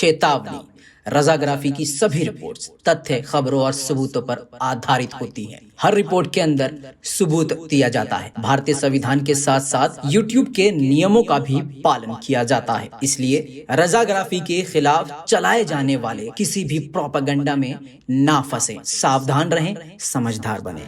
चेतावनी, रजाग्राफी की सभी रिपोर्ट्स तथ्य, खबरों और सबूतों पर आधारित होती हैं। हर रिपोर्ट के अंदर सबूत दिया जाता है। भारतीय संविधान के साथ साथ यूट्यूब के नियमों का भी पालन किया जाता है। इसलिए रजाग्राफी के खिलाफ चलाए जाने वाले किसी भी प्रोपेगेंडा में ना फंसे। सावधान रहें, समझदार बने।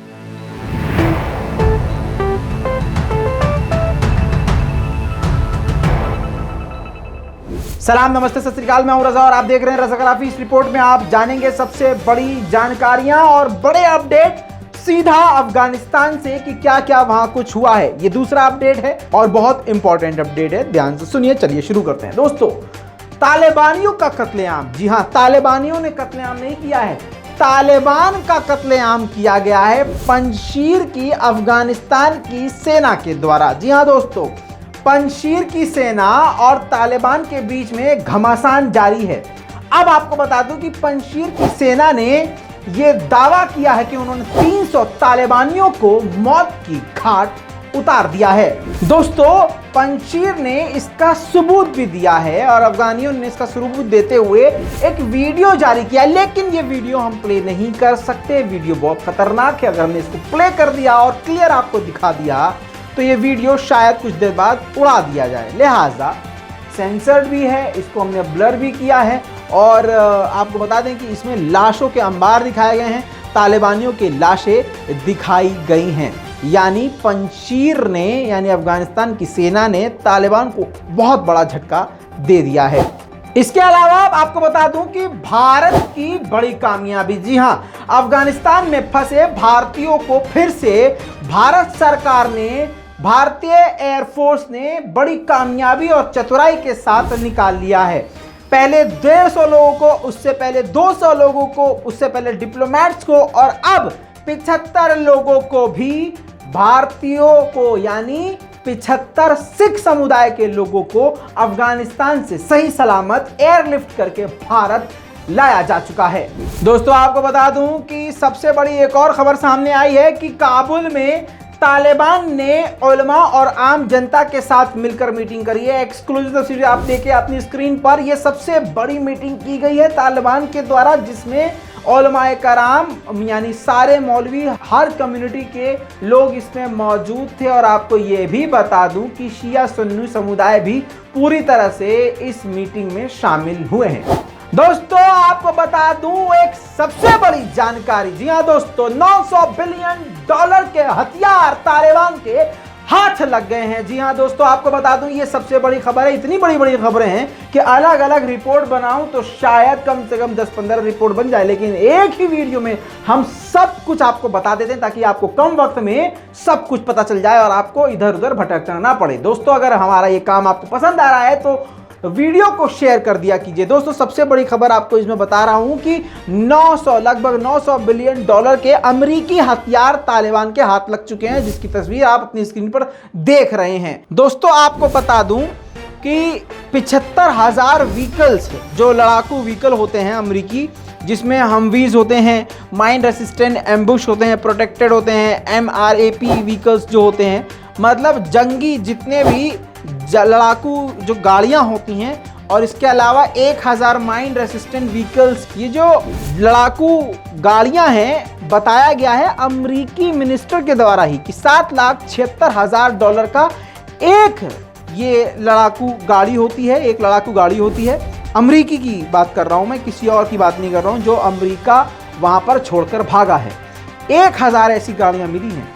सलाम, नमस्ते, सत श्री अकाल। मैं हूं रजा और आप देख रहे हैं रजाग्राफी। इस रिपोर्ट में आप जानेंगे सबसे बड़ी जानकारियां और बड़े अपडेट सीधा अफगानिस्तान से कि क्या क्या वहां कुछ हुआ है। ये दूसरा अपडेट है और बहुत इंपॉर्टेंट अपडेट है, ध्यान से सुनिए। चलिए शुरू करते हैं दोस्तों। तालिबानियों का कत्लेआम, जी हां, तालिबानियों ने कत्लेआम नहीं किया है, तालिबान का कत्लेआम किया गया है पंजशीर की अफगानिस्तान की सेना के द्वारा। जी हां दोस्तों, पंजशीर की सेना और तालिबान के बीच में घमासान जारी है। अब आपको बता दूं कि पंजशीर की सेना ने यह दावा किया है कि उन्होंने 300 तालिबानियों को मौत की घाट उतार दिया है। दोस्तों, पंजशीर ने इसका सबूत भी दिया है और अफगानियों ने इसका सबूत देते हुए एक वीडियो जारी किया, लेकिन ये वीडियो हम प्ले नहीं कर सकते। वीडियो बहुत खतरनाक है। अगर हमने इसको प्ले कर दिया और क्लियर आपको दिखा दिया तो ये वीडियो शायद कुछ देर बाद उड़ा दिया जाए, लिहाजा सेंसर्ड भी है, इसको हमने ब्लर भी किया है। और आपको बता दें कि इसमें लाशों के अंबार दिखाए गए हैं, तालिबानियों की लाशें दिखाई गई हैं। यानी पंजशीर ने, यानी अफगानिस्तान की सेना ने तालिबान को बहुत बड़ा झटका दे दिया है। इसके अलावा आपको बता दूं कि भारत की बड़ी कामयाबी, जी हां, अफगानिस्तान में फंसे भारतीयों को फिर से भारत सरकार ने, भारतीय एयरफोर्स ने बड़ी कामयाबी और चतुराई के साथ निकाल लिया है। पहले 150 लोगों को, उससे पहले 200 लोगों को, उससे पहले डिप्लोमेट्स को और अब 75 लोगों को भी, भारतीयों को यानी 75 सिख समुदाय के लोगों को अफगानिस्तान से सही सलामत एयरलिफ्ट करके भारत लाया जा चुका है। दोस्तों, आपको बता दूं कि सबसे बड़ी एक और खबर सामने आई है कि काबुल में तालिबान ने उलमा और आम जनता के साथ मिलकर मीटिंग करी है। एक्सक्लूसिव तस्वीर आप देखिए अपनी स्क्रीन पर। यह सबसे बड़ी मीटिंग की गई है तालिबान के द्वारा, जिसमें उलमाए कराम यानी सारे मौलवी, हर कम्युनिटी के लोग इसमें मौजूद थे। और आपको ये भी बता दूं कि शिया सुन्नी समुदाय भी पूरी तरह से इस मीटिंग में शामिल हुए हैं। दोस्तों, आपको बता दूं एक सबसे बड़ी जानकारी, जी हां दोस्तों, $900 बिलियन के हथियार तालिबान के हाथ लग गए हैं। जी हां दोस्तों, आपको बता दूं ये सबसे बड़ी खबर है। इतनी बड़ी बड़ी खबरें हैं कि अलग अलग रिपोर्ट बनाऊं तो शायद कम से कम 10-15 रिपोर्ट बन जाए, लेकिन एक ही वीडियो में हम सब कुछ आपको बता देते हैं ताकि आपको कम वक्त में सब कुछ पता चल जाए और आपको इधर उधर भटकना ना पड़े। दोस्तों, अगर हमारा ये काम आपको पसंद आ रहा है तो वीडियो को शेयर कर दिया कीजिए। दोस्तों, सबसे बड़ी खबर आपको इसमें बता रहा हूं कि लगभग $900 बिलियन के अमेरिकी हथियार तालिबान के हाथ लग चुके हैं, जिसकी तस्वीर आप अपनी स्क्रीन पर देख रहे हैं। दोस्तों, आपको बता दूं कि 75,000 व्हीकल्स, जो लड़ाकू व्हीकल होते हैं अमेरिकी, जिसमें हमवीज होते हैं, माइन रेसिस्टेंट एम्बुश होते हैं, प्रोटेक्टेड होते हैं, MRAP व्हीकल्स जो होते हैं, मतलब जंगी जितने भी लड़ाकू जो गाड़ियां होती हैं, और इसके अलावा 1000 माइन रेसिस्टेंट व्हीकल्स, ये जो लड़ाकू गाड़ियां हैं, बताया गया है अमेरिकी मिनिस्टर के द्वारा ही कि $7,76,000 का एक ये लड़ाकू गाड़ी होती है, एक लड़ाकू गाड़ी होती है। अमेरिकी की बात कर रहा हूं मैं, किसी और की बात नहीं कर रहा हूं, जो अमेरिका वहां पर छोड़कर भागा है। 1000 ऐसी गाड़ियां मिली हैं।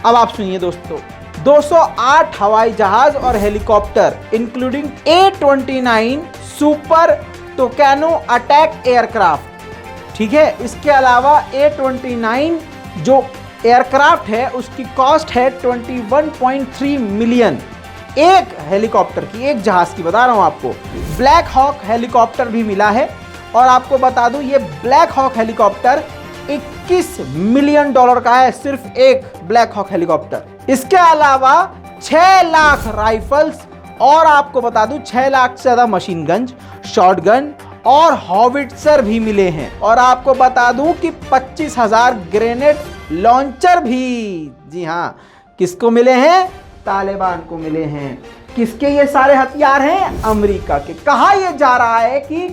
अब आप सुनिए दोस्तों, 208 हवाई जहाज और helicopter including A-29 super Tucano attack aircraft, ठीक है। इसके अलावा A-29 जो एयरक्राफ्ट है उसकी कॉस्ट है 21.3 मिलियन, एक हेलीकॉप्टर की, एक जहाज की बता रहा हूं आपको। ब्लैक हॉक हेलीकॉप्टर भी मिला है और आपको बता दूं ये ब्लैक हॉक हेलीकॉप्टर $21 मिलियन का है, सिर्फ एक ब्लैक हॉक हेलीकॉप्टर। इसके अलावा 6 लाख राइफल्स और आपको बता दूं 6 लाख से ज्यादा मशीन गन, शॉटगन और हॉविट्जर भी मिले हैं। और आपको बता दूं कि 25,000 ग्रेनेड लॉन्चर भी, जी हां, किसको मिले हैं? तालिबान को मिले हैं। किसके ये सारे हथियार हैं? अमेरिका के। कहा यह जा रहा है कि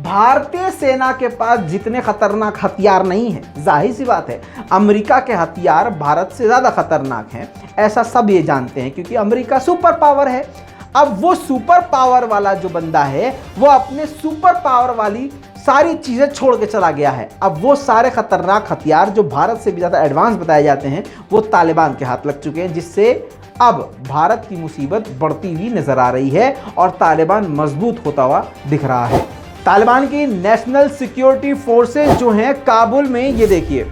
भारतीय सेना के पास जितने खतरनाक हथियार नहीं हैं, जाहिर सी बात है अमेरिका के हथियार भारत से ज़्यादा खतरनाक हैं, ऐसा सब ये जानते हैं क्योंकि अमेरिका सुपर पावर है। अब वो सुपर पावर वाला जो बंदा है वो अपने सुपर पावर वाली सारी चीज़ें छोड़ के चला गया है। अब वो सारे खतरनाक हथियार जो भारत से भी ज़्यादा एडवांस बताए जाते हैं वो तालिबान के हाथ लग चुके हैं, जिससे अब भारत की मुसीबत बढ़ती हुई नजर आ रही है और तालिबान मजबूत होता हुआ दिख रहा है। तालिबान की नेशनल सिक्योरिटी फोर्सेस जो हैं काबुल में, ये देखिए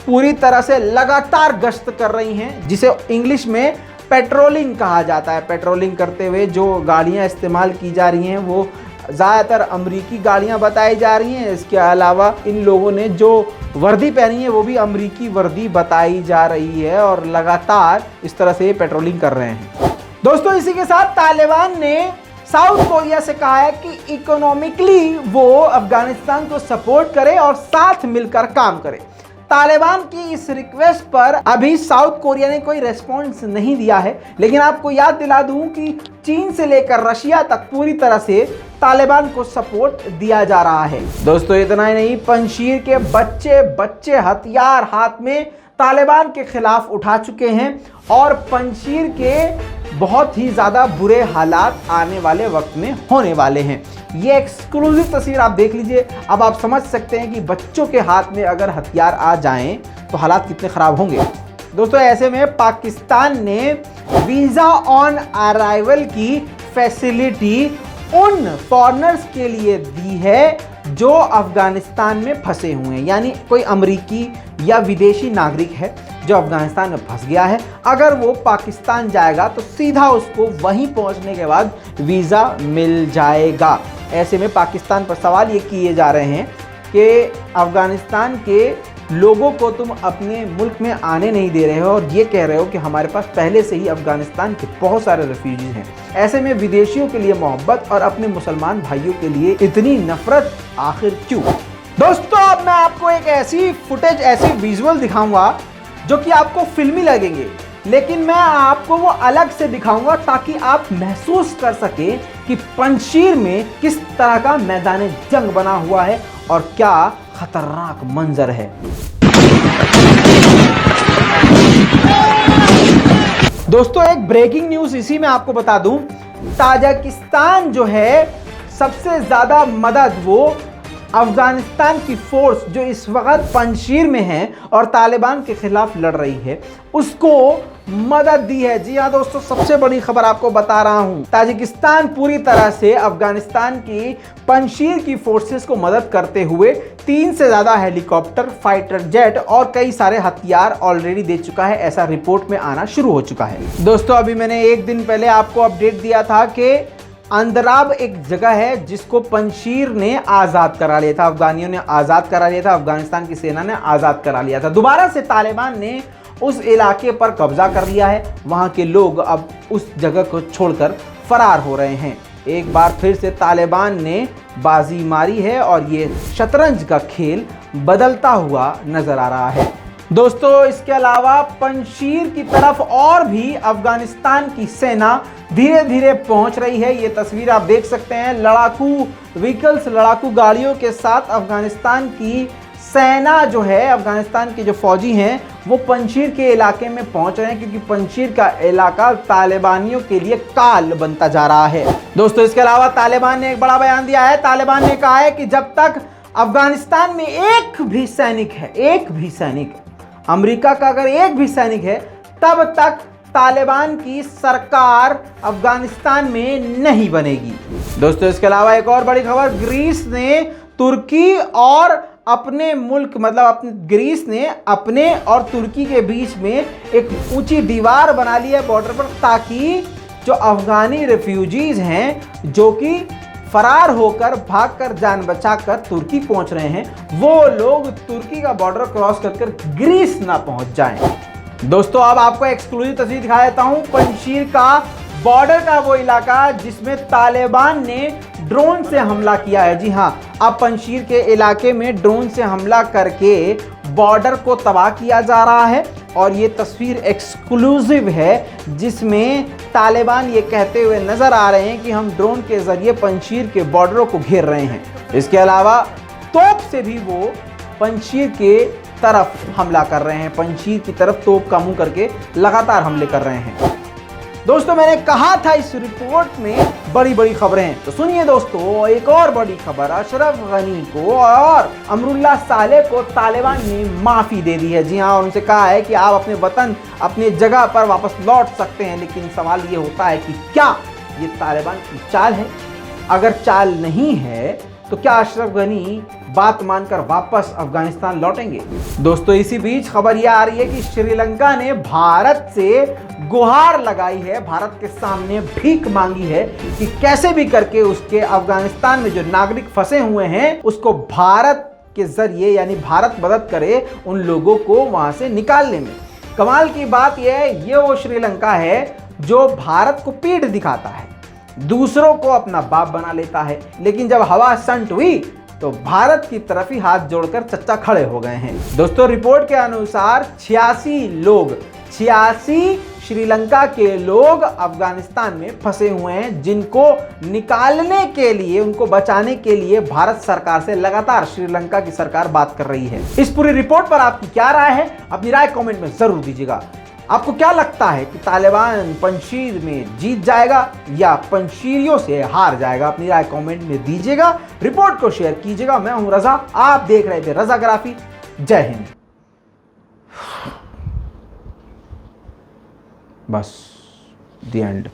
पूरी तरह से लगातार गश्त कर रही हैं, जिसे इंग्लिश में पेट्रोलिंग कहा जाता है। पेट्रोलिंग करते हुए जो गाड़ियां इस्तेमाल की जा रही हैं वो ज़्यादातर अमरीकी गाड़ियां बताई जा रही हैं। इसके अलावा इन लोगों ने जो वर्दी पहनी है वो भी अमरीकी वर्दी बताई जा रही है और लगातार इस तरह से पेट्रोलिंग कर रहे हैं। दोस्तों, इसी के साथ तालिबान ने साउथ कोरिया से कहा है कि इकोनॉमिकली वो अफगानिस्तान को सपोर्ट करे और साथ मिलकर काम करे। तालिबान की इस रिक्वेस्ट पर अभी साउथ कोरिया ने कोई रेस्पॉन्स नहीं दिया है, लेकिन आपको याद दिला दूं कि चीन से लेकर रशिया तक पूरी तरह से तालिबान को सपोर्ट दिया जा रहा है। दोस्तों, इतना ही नहीं, पंजशीर के बच्चे हथियार हाथ में तालिबान के खिलाफ उठा चुके हैं और पंजशीर के बहुत ही ज़्यादा बुरे हालात आने वाले वक्त में होने वाले हैं। ये एक्सक्लूसिव तस्वीर आप देख लीजिए। अब आप समझ सकते हैं कि बच्चों के हाथ में अगर हथियार आ जाएं तो हालात कितने ख़राब होंगे। दोस्तों, ऐसे में पाकिस्तान ने वीज़ा ऑन अराइवल की फैसिलिटी उन फॉरेनर्स के लिए दी है जो अफगानिस्तान में फंसे हुए हैं, यानी कोई अमरीकी या विदेशी नागरिक है जो अफगानिस्तान में फंस गया है, अगर वो पाकिस्तान जाएगा तो सीधा उसको वहीं पहुंचने के बाद वीज़ा मिल जाएगा। ऐसे में पाकिस्तान पर सवाल ये किए जा रहे हैं कि अफगानिस्तान के लोगों को तुम अपने मुल्क में आने नहीं दे रहे हो और ये कह रहे हो कि हमारे पास पहले से ही अफगानिस्तान के बहुत सारे रेफ्यूजीज हैं। ऐसे में विदेशियों के लिए मोहब्बत और अपने मुसलमान भाइयों के लिए इतनी नफरत आखिर क्यों? दोस्तों, अब मैं आपको एक ऐसी फुटेज, ऐसी विजुअल दिखाऊंगा जो कि आपको फिल्मी लगेंगे, लेकिन मैं आपको वो अलग से दिखाऊंगा ताकि आप महसूस कर सकें कि पंजशीर में किस तरह का मैदान जंग बना हुआ है और क्या खतरनाक मंजर है। दोस्तों, एक ब्रेकिंग न्यूज इसी में आपको बता दूं, ताजिकिस्तान जो है सबसे ज्यादा मदद वो अफगानिस्तान की फोर्स जो इस वक्त पंजशीर में है और तालिबान के खिलाफ लड़ रही है उसको मदद दी है। जी हाँ दोस्तों, सबसे बड़ी खबर आपको बता रहा हूं, ताजिकिस्तान पूरी तरह से अफगानिस्तान की पंजशीर की फोर्सेस को मदद करते हुए 3 से ज्यादा हेलीकॉप्टर, फाइटर जेट और कई सारे हथियार ऑलरेडी दे चुका है। ऐसा रिपोर्ट में आना शुरू हो चुका है। दोस्तों, अभी मैंने एक दिन पहले आपको अपडेट दिया था कि अंदराब एक जगह है जिसको पंजशीर ने आज़ाद करा लिया था, अफगानियों ने आज़ाद करा लिया था, अफगानिस्तान की सेना ने आज़ाद करा लिया था। दोबारा से तालिबान ने उस इलाके पर कब्जा कर लिया है। वहाँ के लोग अब उस जगह को छोड़कर फरार हो रहे हैं। एक बार फिर से तालिबान ने बाजी मारी है और ये शतरंज का खेल बदलता हुआ नजर आ रहा है। दोस्तों, इसके अलावा पंजशीर की तरफ और भी अफगानिस्तान की सेना धीरे धीरे पहुंच रही है। ये तस्वीर आप देख सकते हैं, लड़ाकू व्हीकल्स, लड़ाकू गाड़ियों के साथ अफगानिस्तान की सेना जो है, अफगानिस्तान के जो फौजी हैं वो पंजशीर के इलाके में पहुंच रहे हैं क्योंकि पंजशीर का इलाका तालिबानियों के लिए काल बनता जा रहा है। दोस्तों, इसके अलावा तालिबान ने एक बड़ा बयान दिया है। तालिबान ने कहा है कि जब तक अफगानिस्तान में एक भी सैनिक है, एक भी सैनिक, अमेरिका का अगर एक भी सैनिक है, तब तक तालिबान की सरकार अफगानिस्तान में नहीं बनेगी। दोस्तों, इसके अलावा एक और बड़ी खबर, ग्रीस ने तुर्की और अपने मुल्क, मतलब अपने ग्रीस ने अपने और तुर्की के बीच में एक ऊंची दीवार बना ली है बॉर्डर पर, ताकि जो अफगानी रेफ्यूजीज हैं जो कि फरार होकर, भागकर, जान बचाकर तुर्की पहुंच रहे हैं, वो लोग तुर्की का बॉर्डर क्रॉस कर ग्रीस ना पहुंच जाएं। दोस्तों, अब आपको एक्सक्लूसिव तस्वीर दिखा देता हूं पंजशीर का बॉर्डर का वो इलाका जिसमें तालिबान ने ड्रोन से हमला किया है। जी हाँ, अब पंजशीर के इलाके में ड्रोन से हमला करके बॉर्डर को तबाह किया जा रहा है। और ये तस्वीर एक्सक्लूसिव है जिसमें तालिबान ये कहते हुए नजर आ रहे हैं कि हम ड्रोन के जरिए पंजशीर के बॉर्डरों को घेर रहे हैं। इसके अलावा तोप से भी वो पंजशीर के तरफ हमला कर रहे हैं, पंजशीर की तरफ तोप का मुंह करके लगातार हमले कर रहे हैं। दोस्तों मैंने कहा था इस रिपोर्ट में बड़ी बड़ी खबरें हैं, तो सुनिए दोस्तों एक और बड़ी खबर। अशरफ गनी को और अमरुल्लाह सालेह को तालिबान ने माफी दे दी है। जी हाँ, उनसे कहा है कि आप अपने वतन अपने जगह पर वापस लौट सकते हैं। लेकिन सवाल ये होता है कि क्या ये तालिबान की चाल है? अगर चाल नहीं है तो क्या अशरफ गनी बात मानकर वापस अफगानिस्तान लौटेंगे? दोस्तों इसी बीच खबर यह आ रही है कि श्रीलंका ने भारत से गुहार लगाई है, भारत के सामने भीख मांगी है कि कैसे भी करके उसके अफगानिस्तान में जो नागरिक फंसे हुए हैं उसको भारत के जरिए यानी भारत मदद करे उन लोगों को वहां से निकालने में। कमाल की बात यह है, ये वो श्रीलंका है जो भारत को पीठ दिखाता है, दूसरों को अपना बाप बना लेता है, लेकिन जब हवा संट हुई तो भारत की तरफ ही हाथ जोड़कर चच्चा खड़े हो गए हैं। दोस्तों रिपोर्ट के अनुसार 86 श्रीलंका के लोग अफगानिस्तान में फंसे हुए हैं, जिनको निकालने के लिए, उनको बचाने के लिए भारत सरकार से लगातार श्रीलंका की सरकार बात कर रही है। इस पूरी रिपोर्ट पर आपकी क्या राय है? अपनी राय कमेंट में जरूर दीजिएगा। आपको क्या लगता है कि तालिबान पंजशीर में जीत जाएगा या पंजशीरियों से हार जाएगा? अपनी राय कमेंट में दीजिएगा, रिपोर्ट को शेयर कीजिएगा। मैं हूं रजा, आप देख रहे थे रजाग्राफी। जय हिंद। बस द एंड।